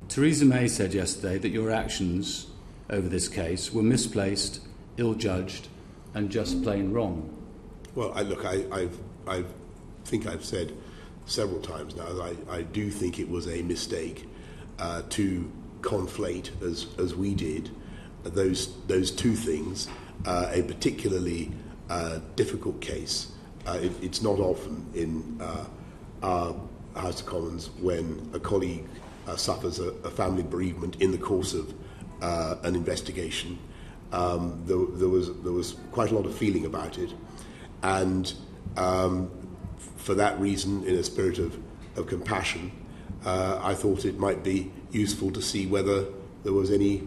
Theresa May said yesterday that your actions over this case were misplaced, ill-judged and just plain wrong. Well, I think I've said several times now that I do think it was a mistake to conflate, as we did, those two things. A particularly difficult case. It's not often in our House of Commons when a colleague suffers a family bereavement in the course of an investigation. There was quite a lot of feeling about it, and for that reason, in a spirit of compassion, I thought it might be useful to see whether there was any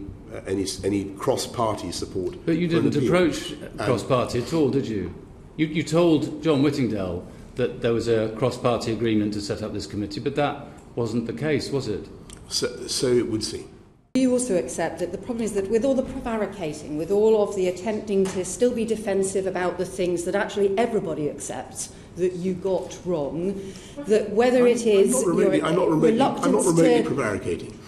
cross-party support. But you didn't approach cross-party at all, did you? You told John Whittingdale that there was a cross-party agreement to set up this committee, but that wasn't the case, was it? So it would seem. Do you also accept that the problem is that with all the prevaricating, with all of the attempting to still be defensive about the things that actually everybody accepts that you got wrong, that whether it is I'm not remotely prevaricating.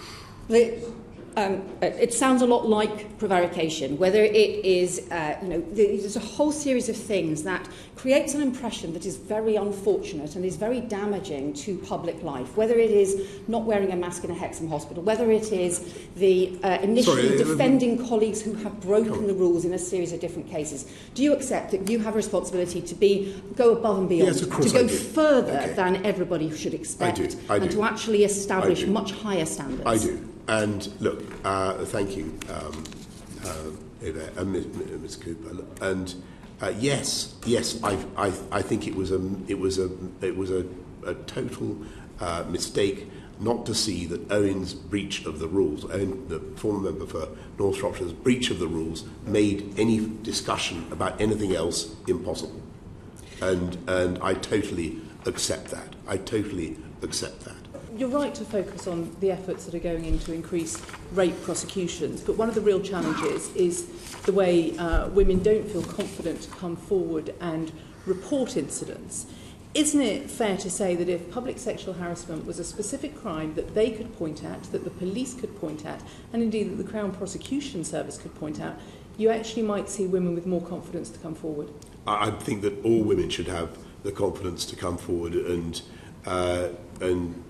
It sounds a lot like prevarication, whether it is, there's a whole series of things that creates an impression that is very unfortunate and is very damaging to public life, whether it is not wearing a mask in a Hexham hospital, whether it is the initially defending colleagues who have broken the rules in a series of different cases. Do you accept that you have a responsibility to go above and beyond, yes, of course to go I do. Further than everybody should expect, I do. and to actually establish much higher standards? I do. And look, thank you, Eva and Ms. Cooper. And yes, I think it was a total mistake not to see that Owen's breach of the rules, Owen, the former member for North Shropshire's breach of the rules, made any discussion about anything else impossible. And I totally accept that. You're right to focus on the efforts that are going in to increase rape prosecutions, but one of the real challenges is the way women don't feel confident to come forward and report incidents. Isn't it fair to say that if public sexual harassment was a specific crime that they could point at, that the police could point at, and indeed that the Crown Prosecution Service could point out, you actually might see women with more confidence to come forward? I think that all women should have the confidence to come forward and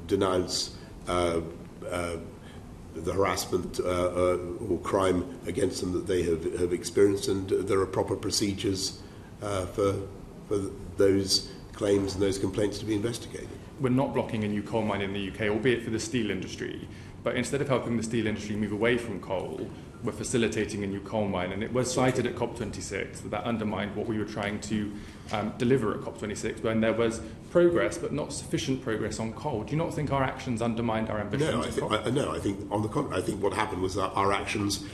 denounce the harassment or crime against them that they have experienced, and there are proper procedures for those claims and those complaints to be investigated. We're not blocking a new coal mine in the UK, albeit for the steel industry, but instead of helping the steel industry move away from coal, we're facilitating a new coal mine, and it was cited at COP26 that undermined what we were trying to deliver at COP26 when there was progress but not sufficient progress on coal. Do you not think our actions undermined our ambitions? No, I think on the contrary. I think what happened was that our actions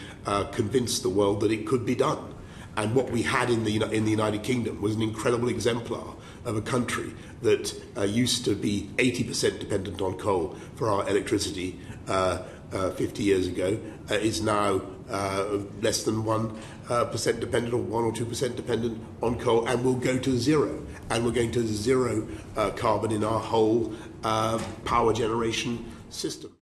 convinced the world that it could be done. And what we had in the United Kingdom was an incredible exemplar of a country that used to be 80% dependent on coal for our electricity 50 years ago, is now less than 1% dependent, or 1 or 2% dependent on coal, and will go to zero. And we're going to zero carbon in our whole power generation system.